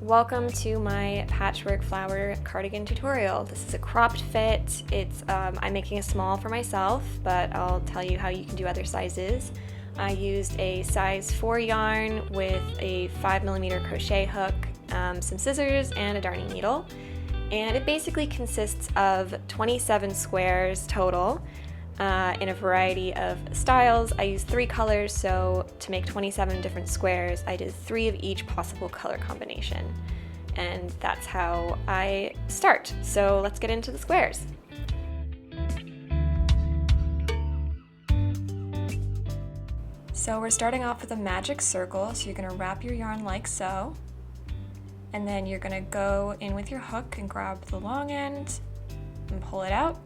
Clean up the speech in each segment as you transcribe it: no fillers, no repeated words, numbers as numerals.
Welcome to my patchwork flower cardigan tutorial. This is a cropped fit. I'm making a small for myself, but I'll tell you how you can do other sizes. I used a size 4 yarn with a 5mm crochet hook, some scissors, and a darning needle. And it basically consists of 27 squares total in a variety of styles. I used 3 colors, so to make 27 different squares, I did 3 of each possible color combination. And that's how I start. So let's get into the squares. So we're starting off with a magic circle, so you're gonna wrap your yarn like so. And then you're gonna go in with your hook and grab the long end and pull it out.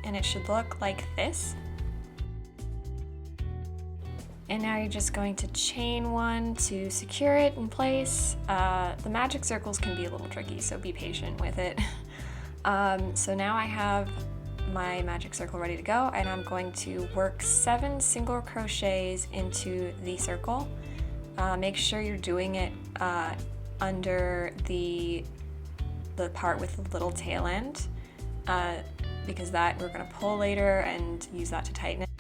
And it should look like this. And now you're just going to chain 1 to secure it in place. The magic circles can be a little tricky, so be patient with it. So now I have my magic circle ready to go, and I'm going to work 7 single crochets into the circle. Make sure you're doing it under the part with the little tail end. Because that we're going to pull later and use that to tighten it.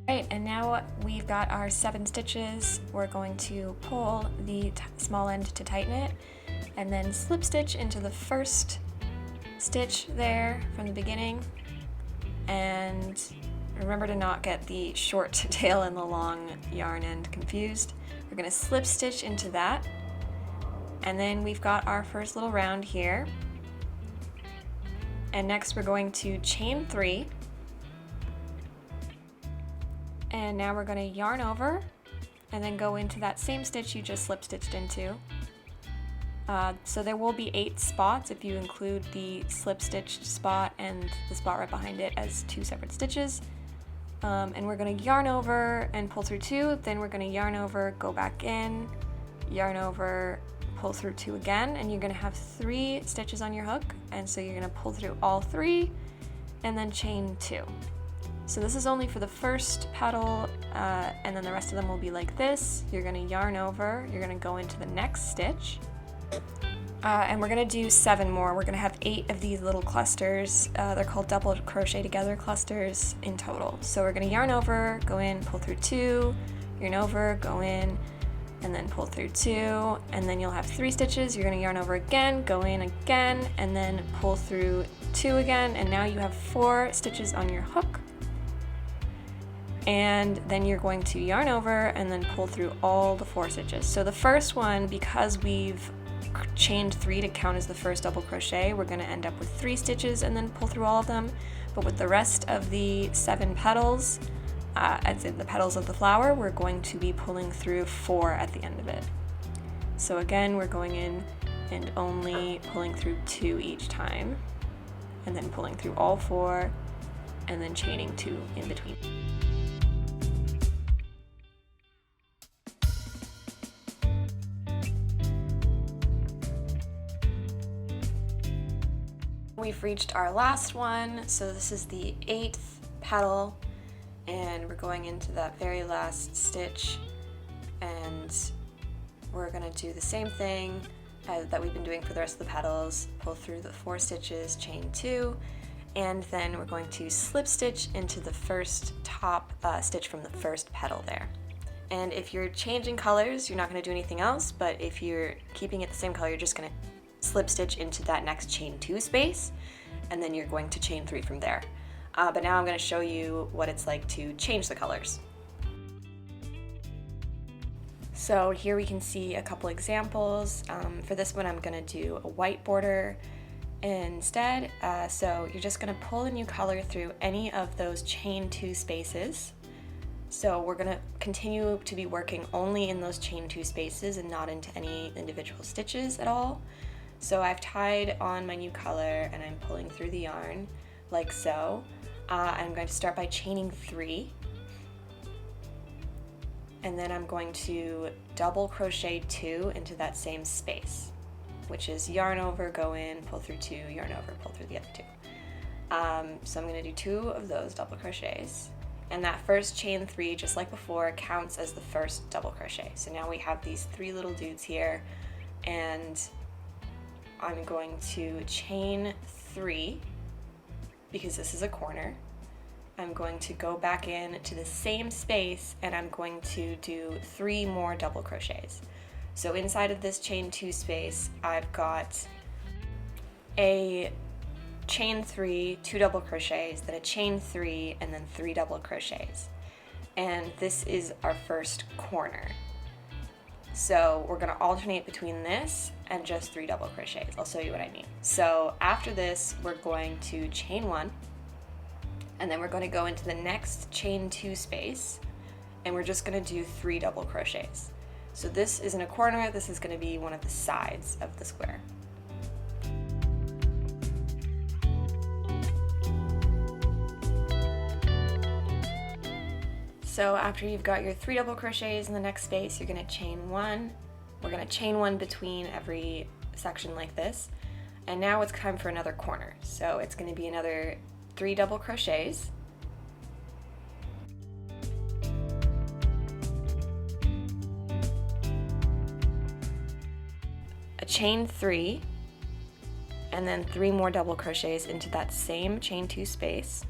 Right, and now we've got our 7 stitches. We're going to pull the small end to tighten it, and then slip stitch into the first stitch there from the beginning. And remember to not get the short tail and the long yarn end confused. We're going to slip stitch into that, and then we've got our first little round here. And next we're going to chain 3, and now we're going to yarn over and then go into that same stitch you just slip stitched into. So there will be 8 spots if you include the slip stitched spot and the spot right behind it as 2 separate stitches. And we're going to yarn over and pull through 2, then we're going to yarn over, go back in, yarn over, pull through 2 again, and you're going to have 3 stitches on your hook, and so you're going to pull through all 3 and then chain 2. So this is only for the first petal, and then the rest of them will be like this. You're going to yarn over, you're going to go into the next stitch, and we're going to do 7 more. We're going to have 8 of these little clusters. They're called double crochet together clusters in total. So we're going to yarn over, go in, pull through 2, yarn over, go in, and then pull through 2, and then you'll have 3 stitches. You're going to yarn over again, go in again, and then pull through 2 again, and now you have 4 stitches on your hook. And then you're going to yarn over and then pull through all the 4 stitches. So the first one, because we've chained 3 to count as the first double crochet, we're going to end up with 3 stitches and then pull through all of them. But with the rest of the 7 petals, as in the petals of the flower, we're going to be pulling through 4 at the end of it. So again, we're going in and only pulling through 2 each time, and then pulling through all 4, and then chaining 2 in between. We've reached our last one, so this is the 8th petal. And we're going into that very last stitch, and we're going to do the same thing that we've been doing for the rest of the petals. Pull through the 4 stitches, chain 2, and then we're going to slip stitch into the first top stitch from the first petal there. And if you're changing colors, you're not going to do anything else, but if you're keeping it the same color, you're just going to slip stitch into that next chain 2 space, and then you're going to chain 3 from there. But now I'm going to show you what it's like to change the colors. So here we can see a couple examples. For this one I'm going to do a white border instead. So you're just going to pull a new color through any of those chain 2 spaces. So we're going to continue to be working only in those chain 2 spaces and not into any individual stitches at all. So I've tied on my new color and I'm pulling through the yarn like so. I'm going to start by chaining 3, and then I'm going to double crochet 2 into that same space, which is yarn over, go in, pull through 2, yarn over, pull through the other 2. So I'm going to do 2 of those double crochets, and that first chain 3, just like before, counts as the first double crochet. So now we have these 3 little dudes here, and I'm going to chain 3 because this is a corner. I'm going to go back in to the same space and I'm going to do 3 more double crochets. So inside of this chain 2 space, I've got a chain 3, 2 double crochets, then a chain 3, and then 3 double crochets. And this is our first corner. So we're gonna alternate between this and just 3 double crochets. I'll show you what I mean. So after this, we're going to chain 1, and then we're going to go into the next chain 2 space, and we're just going to do 3 double crochets. So this isn't a corner, this is going to be one of the sides of the square. So after you've got your 3 double crochets in the next space, you're going to chain 1. We're going to chain 1 between every section like this. And now it's time for another corner. So it's going to be another 3 double crochets, a chain 3, and then 3 more double crochets into that same chain 2 space.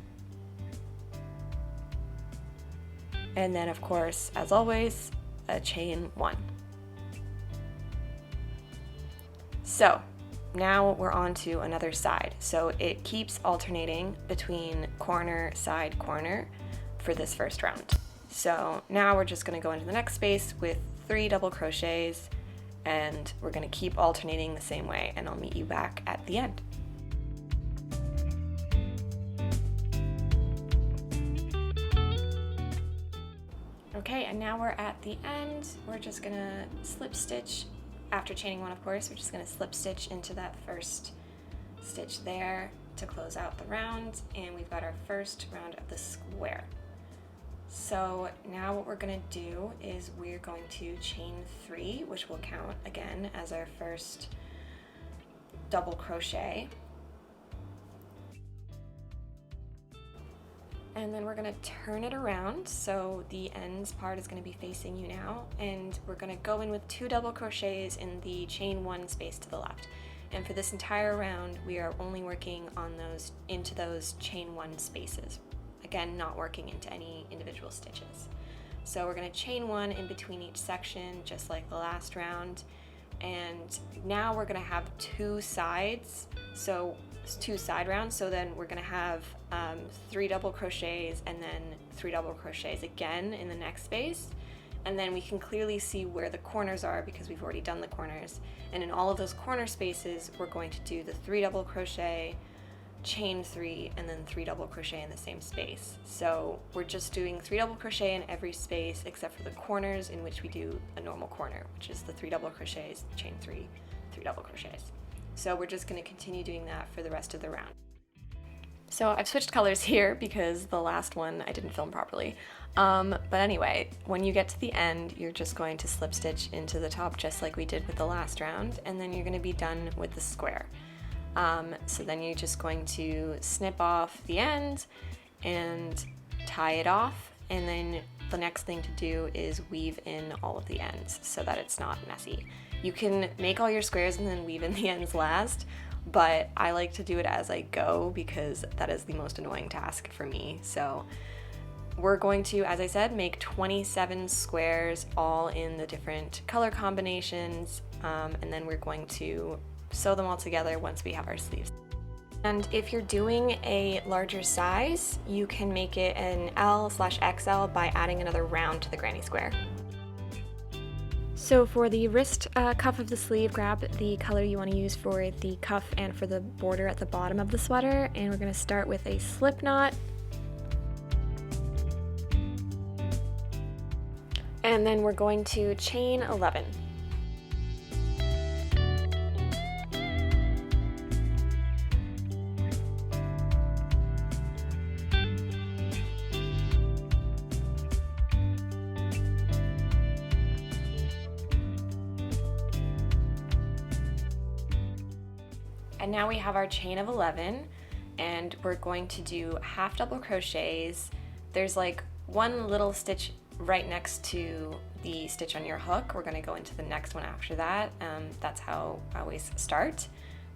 And then of course, as always, a chain 1. So now we're on to another side. So it keeps alternating between corner, side, corner for this first round. So now we're just going to go into the next space with 3 double crochets, and we're going to keep alternating the same way, and I'll meet you back at the end. Okay, and now we're at the end. We're just going to slip stitch. After chaining 1, of course, we're just going to slip stitch into that first stitch there to close out the round, and we've got our first round of the square. So now what we're going to do is we're going to chain 3, which will count again as our first double crochet. And then we're going to turn it around, so the ends part is going to be facing you now, and we're going to go in with 2 double crochets in the chain 1 space to the left. And for this entire round, we are only working on into those chain 1 spaces. Again, not working into any individual stitches. So we're going to chain 1 in between each section, just like the last round. And now we're going to have 2 sides, so 2 side rounds. So then we're going to have 3 double crochets and then 3 double crochets again in the next space. And then we can clearly see where the corners are because we've already done the corners. And in all of those corner spaces, we're going to do the 3 double crochet, chain 3, and then 3 double crochet in the same space. So we're just doing 3 double crochet in every space except for the corners in which we do a normal corner, which is the 3 double crochets, chain 3, 3 double crochets. So we're just going to continue doing that for the rest of the round. So I've switched colors here because the last one I didn't film properly. But anyway, when you get to the end, you're just going to slip stitch into the top just like we did with the last round, and then you're going to be done with the square. So then you're just going to snip off the end and tie it off, and then the next thing to do is weave in all of the ends so that it's not messy. You can make all your squares and then weave in the ends last, but I like to do it as I go because that is the most annoying task for me. So we're going to, as I said, make 27 squares all in the different color combinations, and then we're going to sew them all together once we have our sleeves. And if you're doing a larger size, you can make it an L/XL by adding another round to the granny square. So for the wrist cuff of the sleeve, grab the color you want to use for the cuff and for the border at the bottom of the sweater, and we're going to start with a slip knot. And then we're going to chain 11. And now we have our chain of 11, and we're going to do half double crochets. There's like one little stitch right next to the stitch on your hook. We're going to go into the next one after that. That's how I always start.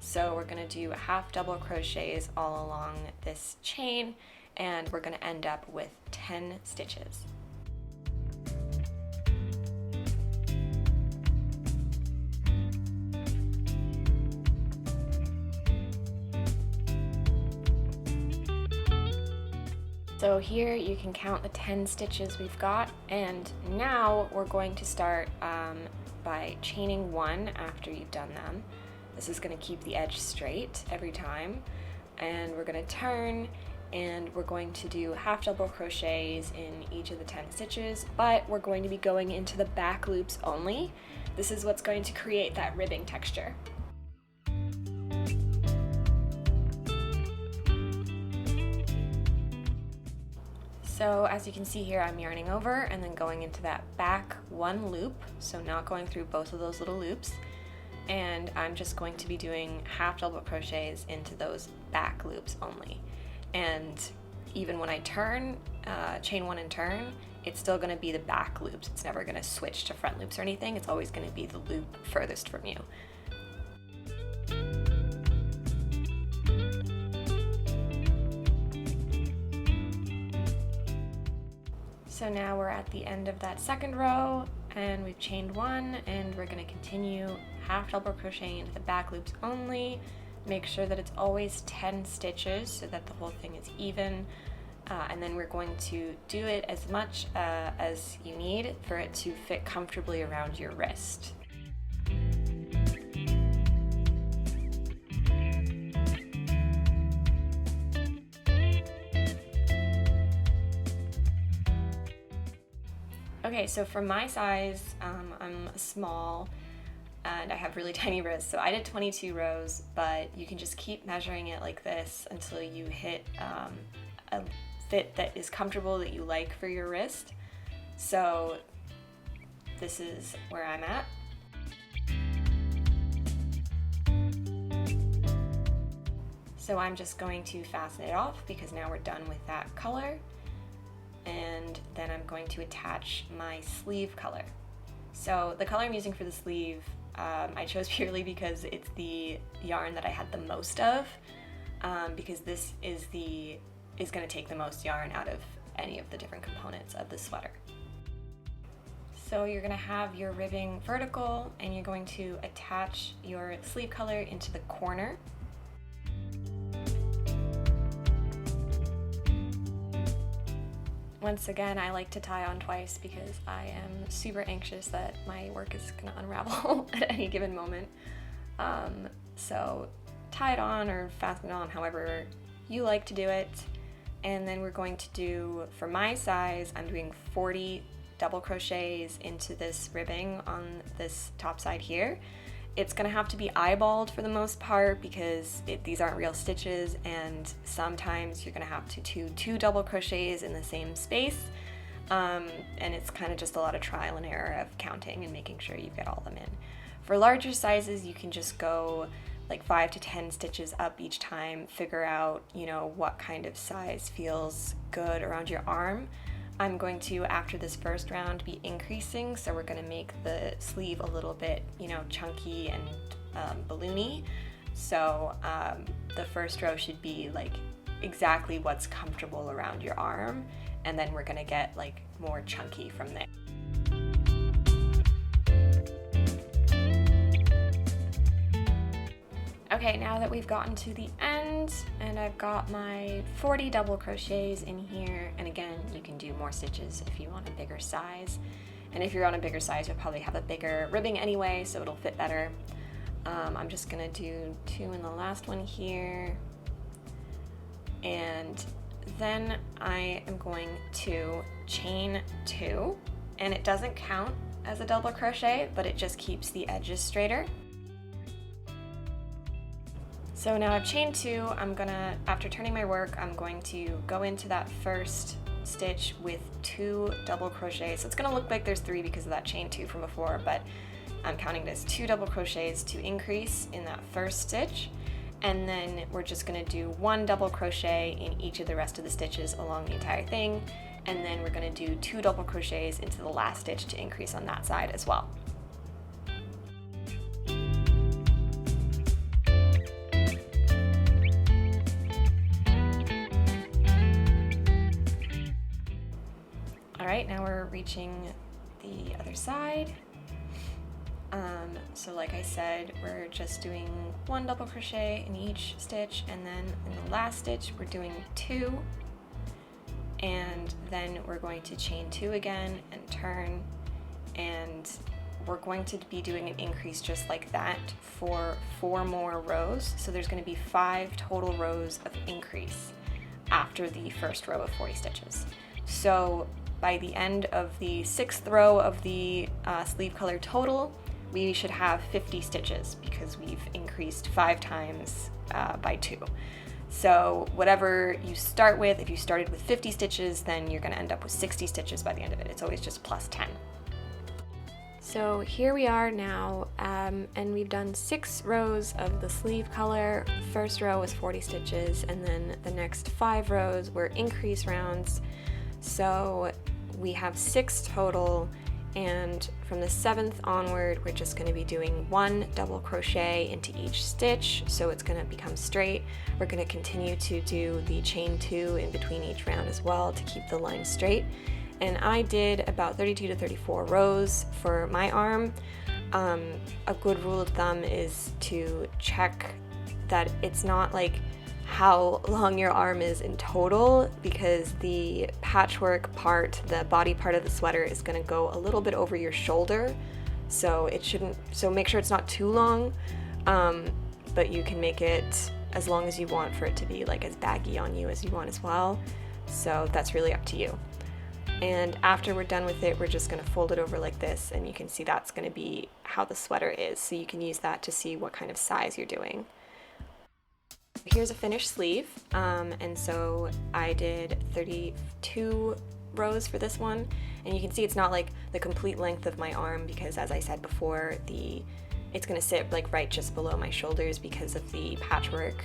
So we're going to do half double crochets all along this chain, and we're going to end up with 10 stitches. So here you can count the 10 stitches we've got, and now we're going to start by chaining one after you've done them. This is going to keep the edge straight every time, and we're going to turn, and we're going to do half double crochets in each of the 10 stitches, but we're going to be going into the back loops only. This is what's going to create that ribbing texture. So as you can see here, I'm yarning over and then going into that back one loop, so not going through both of those little loops, and I'm just going to be doing half double crochets into those back loops only. And even when I turn, chain one and turn, it's still going to be the back loops. It's never going to switch to front loops or anything. It's always going to be the loop furthest from you. So now we're at the end of that second row, and we've chained one, and we're going to continue half double crochet into the back loops only. Make sure that it's always 10 stitches so that the whole thing is even, and then we're going to do it as much as you need for it to fit comfortably around your wrist. Okay, so for my size, I'm small and I have really tiny wrists, so I did 22 rows, but you can just keep measuring it like this until you hit a fit that is comfortable, that you like for your wrist. So this is where I'm at. So I'm just going to fasten it off because now we're done with that color. And then I'm going to attach my sleeve color. So the color I'm using for the sleeve, I chose purely because it's the yarn that I had the most of, because this is going to take the most yarn out of any of the different components of the sweater. So you're going to have your ribbing vertical, and you're going to attach your sleeve color into the corner. Once again, I like to tie on twice because I am super anxious that my work is going to unravel at any given moment. So tie it on or fasten it on however you like to do it. And then we're going to do, for my size, I'm doing 40 double crochets into this ribbing on this top side here. It's going to have to be eyeballed for the most part because these aren't real stitches, and sometimes you're going to have to do 2 double crochets in the same space, and it's kind of just a lot of trial and error of counting and making sure you get all of them in. For larger sizes, you can just go like 5 to 10 stitches up each time, figure out, you know, what kind of size feels good around your arm. I'm going to, after this first round, be increasing, so we're going to make the sleeve a little bit, you know, chunky and balloony. So the first row should be like exactly what's comfortable around your arm, and then we're going to get like more chunky from there. Okay, now that we've gotten to the end and I've got my 40 double crochets in here, and again, you can do more stitches if you want a bigger size. And if you're on a bigger size, you'll probably have a bigger ribbing anyway, so it'll fit better. I'm just gonna do 2 in the last one here. And then I am going to chain 2, and it doesn't count as a double crochet, but it just keeps the edges straighter. So now I've chained 2, I'm gonna, after turning my work, I'm going to go into that first stitch with 2 double crochets. So it's gonna look like there's 3 because of that chain 2 from before, but I'm counting it as 2 double crochets to increase in that first stitch. And then we're just gonna do 1 double crochet in each of the rest of the stitches along the entire thing. And then we're gonna do 2 double crochets into the last stitch to increase on that side as well. right, now we're reaching the other side. So like I said, we're just doing 1 double crochet in each stitch, and then in the last stitch we're doing 2, and then we're going to chain 2 again and turn, and we're going to be doing an increase just like that for 4 more rows. So there's going to be 5 total rows of increase after the first row of 40 stitches. So by the end of the 6th row of the sleeve color total, we should have 50 stitches because we've increased 5 times by 2. So whatever you start with, if you started with 50 stitches, then you're going to end up with 60 stitches by the end of it. It's always just plus 10. So here we are now, and we've done 6 rows of the sleeve color. First row was 40 stitches, and then the next 5 rows were increase rounds. So we have 6 total, and from the 7th onward, we're just going to be doing 1 double crochet into each stitch, so it's going to become straight. We're going to continue to do the chain 2 in between each round as well to keep the line straight. And I did about 32 to 34 rows for my arm. A good rule of thumb is to check that it's not like how long your arm is in total, because the patchwork part, the body part of the sweater, is going to go a little bit over your shoulder, so make sure it's not too long, but you can make it as long as you want for it to be like as baggy on you as you want as well. So that's really up to you. And after we're done with it, we're just going to fold it over like this, and you can see that's going to be how the sweater is, so you can use that to see what kind of size you're doing. Here's a finished sleeve, and so I did 32 rows for this one, and you can see it's not like the complete length of my arm, because as I said before, it's going to sit like right just below my shoulders because of the patchwork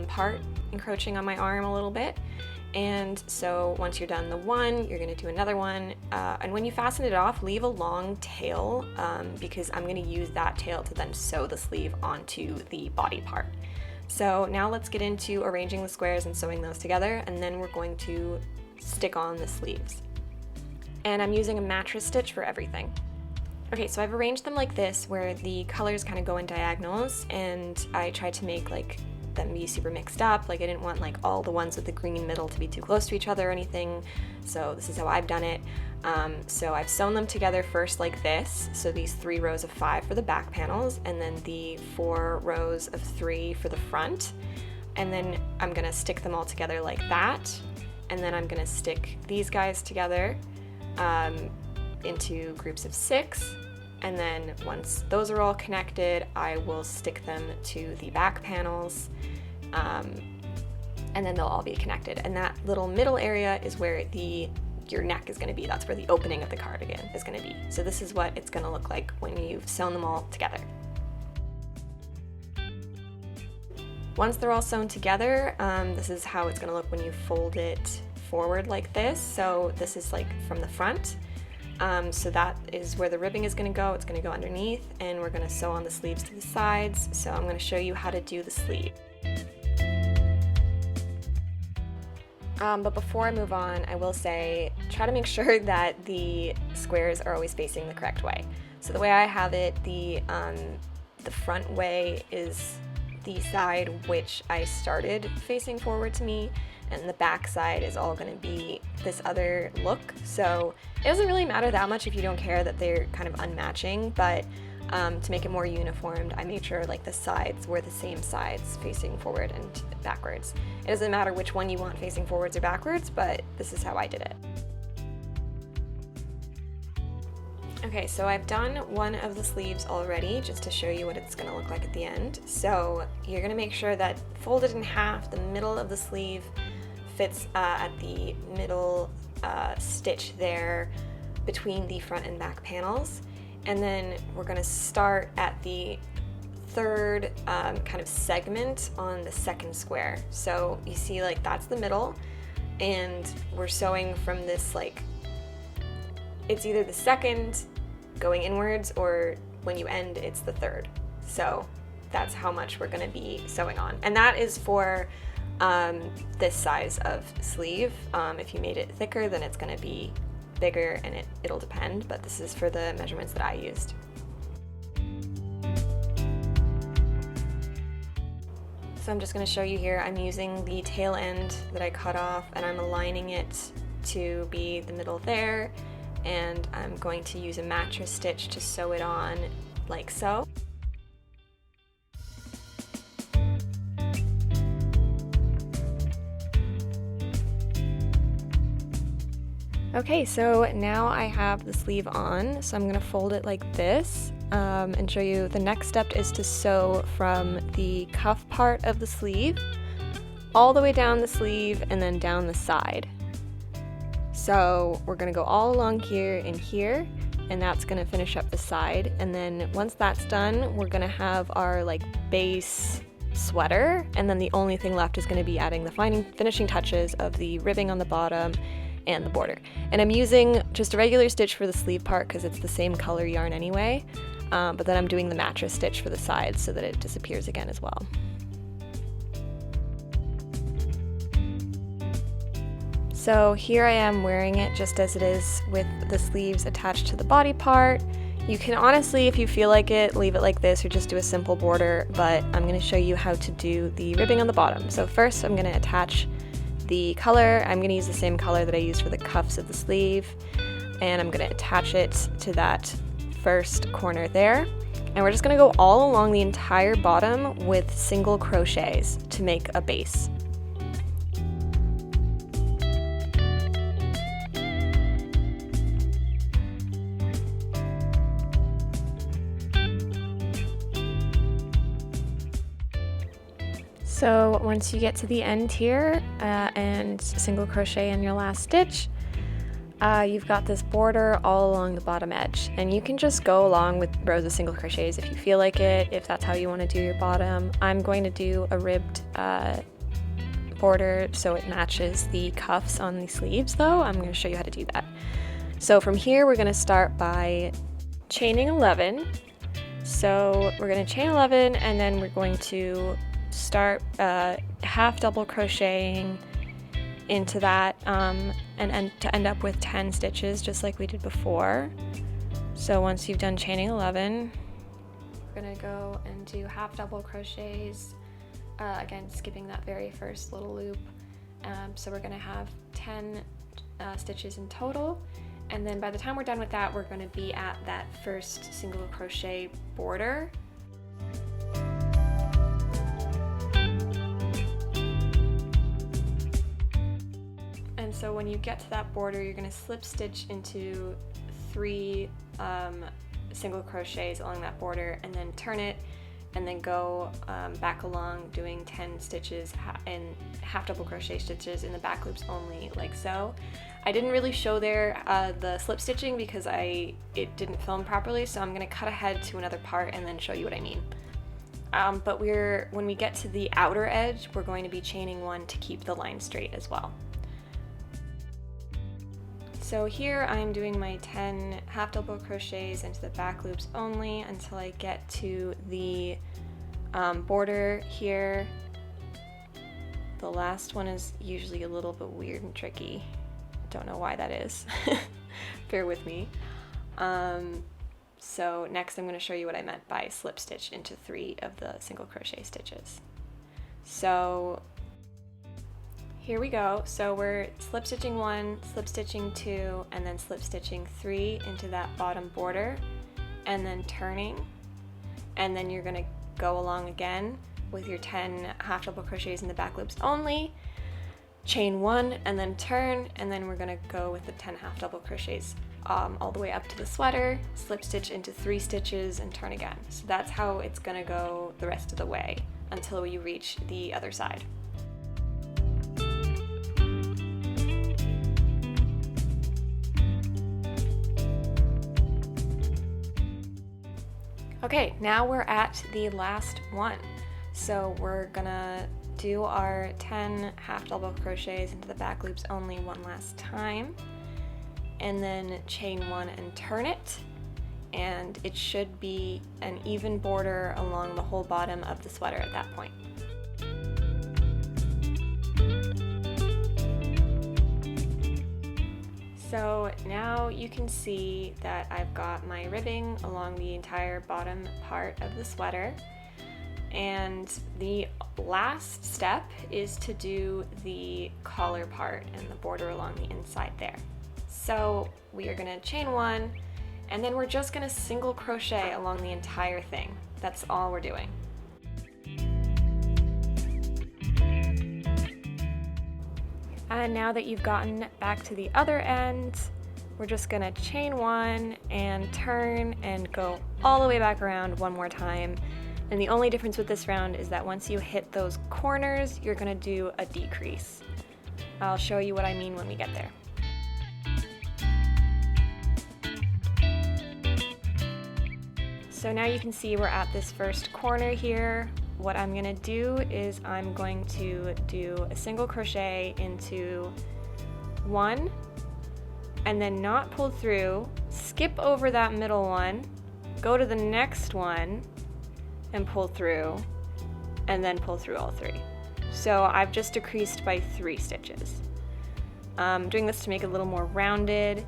part encroaching on my arm a little bit. And so once you're done the one, you're going to do another one, and when you fasten it off, leave a long tail, because I'm going to use that tail to then sew the sleeve onto the body part. So now let's get into arranging the squares and sewing those together, and then we're going to stick on the sleeves. And I'm using a mattress stitch for everything. Okay, so I've arranged them like this, where the colors kind of go in diagonals, and I tried to make like them be super mixed up. Like I didn't want like all the ones with the green middle to be too close to each other or anything. So this is how I've done it. So I've sewn them together first like this. So these 3 rows of 5 for the back panels, and then the 4 rows of 3 for the front. And then I'm gonna stick them all together like that. And then I'm gonna stick these guys together into groups of 6. And then once those are all connected, I will stick them to the back panels, and then they'll all be connected. And that little middle area is where your neck is going to be. That's where the opening of the cardigan is going to be. So this is what it's going to look like when you've sewn them all together. Once they're all sewn together, this is how it's going to look when you fold it forward like this. So this is like from the front. So that is where the ribbing is going to go. It's going to go underneath, and we're going to sew on the sleeves to the sides. So I'm going to show you how to do the sleeve. But before I move on, I will say, try to make sure that the squares are always facing the correct way. So the way I have it, the front way is the side which I started facing forward to me, and the back side is all going to be this other look. So it doesn't really matter that much if you don't care that they're kind of unmatching, but to make it more uniformed, I made sure like the sides were the same sides facing forward and backwards. It doesn't matter which one you want facing forwards or backwards, but this is how I did it. Okay, so I've done one of the sleeves already, just to show you what it's going to look like at the end. So you're going to make sure that folded in half, the middle of the sleeve fits at the middle stitch there between the front and back panels. And then we're going to start at the third kind of segment on the second square. So you see, like, that's the middle, and we're sewing from this, like, it's either the second going inwards, or when you end, it's the third. So that's how much we're going to be sewing on. And that is for this size of sleeve. If you made it thicker, then it's going to be bigger, and it'll depend, but this is for the measurements that I used. So I'm just going to show you here, I'm using the tail end that I cut off and I'm aligning it to be the middle there, and I'm going to use a mattress stitch to sew it on like so. Okay, so now I have the sleeve on, so I'm going to fold it like this and show you the next step is to sew from the cuff part of the sleeve all the way down the sleeve and then down the side. So we're going to go all along here and here, and that's going to finish up the side, and then once that's done we're going to have our like base sweater, and then the only thing left is going to be adding the finishing touches of the ribbing on the bottom and the border. And I'm using just a regular stitch for the sleeve part because it's the same color yarn anyway, but then I'm doing the mattress stitch for the sides so that it disappears again as well. So here I am wearing it just as it is with the sleeves attached to the body part. You can honestly, if you feel like it, leave it like this or just do a simple border, but I'm going to show you how to do the ribbing on the bottom. So first I'm going to attach the color. I'm going to use the same color that I used for the cuffs of the sleeve, and I'm going to attach it to that first corner there. And we're just going to go all along the entire bottom with single crochets to make a base. So once you get to the end here and single crochet in your last stitch, you've got this border all along the bottom edge, and you can just go along with rows of single crochets if you feel like it, if that's how you want to do your bottom. I'm going to do a ribbed border so it matches the cuffs on the sleeves though. I'm going to show you how to do that. So from here we're going to start by chaining 11. So we're going to chain 11 and then we're going to start half double crocheting into that and to end up with 10 stitches just like we did before. So once you've done chaining 11, we're gonna go and do half double crochets, again skipping that very first little loop. So we're gonna have 10 stitches in total, and then by the time we're done with that we're going to be at that first single crochet border. So when you get to that border, you're going to slip stitch into 3 single crochets along that border, and then turn it, and then go back along doing 10 stitches and half double crochet stitches in the back loops only, like so. I didn't really show there the slip stitching because it didn't film properly, so I'm going to cut ahead to another part and then show you what I mean. But when we get to the outer edge, we're going to be chaining 1 to keep the line straight as well. So here I'm doing my 10 half double crochets into the back loops only until I get to the border here. The last one is usually a little bit weird and tricky. Don't know why that is. Bear with me. So next I'm going to show you what I meant by slip stitch into 3 of the single crochet stitches. So here we go. So we're slip stitching 1, slip stitching 2, and then slip stitching 3 into that bottom border, and then turning, and then you're going to go along again with your 10 half double crochets in the back loops only, chain 1, and then turn, and then we're going to go with the 10 half double crochets all the way up to the sweater, slip stitch into 3 stitches, and turn again. So that's how it's going to go the rest of the way until you reach the other side. Okay, now we're at the last one. So we're gonna do our 10 half double crochets into the back loops only one last time, and then chain 1 and turn it, and it should be an even border along the whole bottom of the sweater at that point. So now you can see that I've got my ribbing along the entire bottom part of the sweater. And the last step is to do the collar part and the border along the inside there. So we are gonna chain one, and then we're just gonna single crochet along the entire thing. That's all we're doing. And now that you've gotten back to the other end, we're just gonna chain one and turn and go all the way back around one more time. And the only difference with this round is that once you hit those corners, you're gonna do a decrease. I'll show you what I mean when we get there. So now you can see we're at this first corner here. What I'm gonna do is I'm going to do a single crochet into one, and then not pull through, skip over that middle one, go to the next one, and pull through, and then pull through all three. So I've just decreased by 3 stitches. I'm doing this to make it a little more rounded,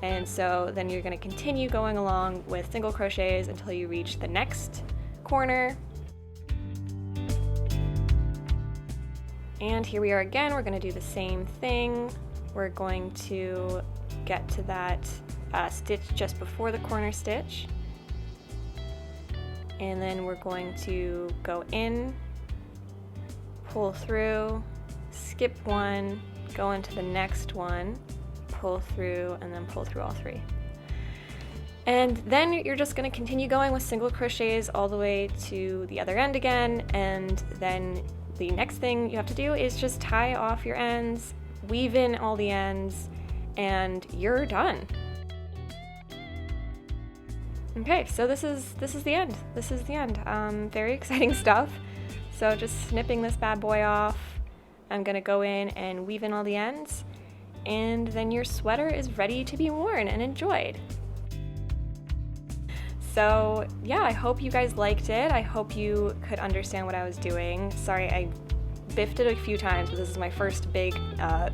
and so then you're going to continue going along with single crochets until you reach the next corner. And here we are again, we're going to do the same thing. We're going to get to that stitch just before the corner stitch. And then we're going to go in, pull through, skip one, go into the next one, pull through, and then pull through all 3. And then you're just going to continue going with single crochets all the way to the other end again, and then the next thing you have to do is just tie off your ends, weave in all the ends, and you're done. Okay, so this is the end. This is the end. Very exciting stuff. So just snipping this bad boy off, I'm gonna go in and weave in all the ends, and then your sweater is ready to be worn and enjoyed. So yeah, I hope you guys liked it. I hope you could understand what I was doing. Sorry, I biffed it a few times, but this is my first big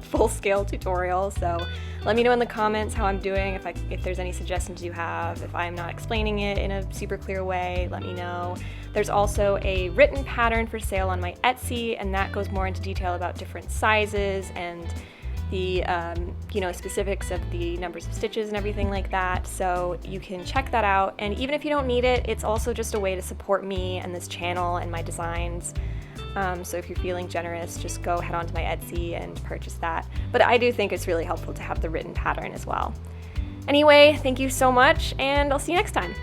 full-scale tutorial, so let me know in the comments how I'm doing, if there's any suggestions you have. If I'm not explaining it in a super clear way, let me know. There's also a written pattern for sale on my Etsy, and that goes more into detail about different sizes and the specifics of the numbers of stitches and everything like that, so you can check that out. And even if you don't need it, it's also just a way to support me and this channel and my designs. So if you're feeling generous, just go head on to my Etsy and purchase that. But I do think it's really helpful to have the written pattern as well. Anyway, thank you so much, and I'll see you next time.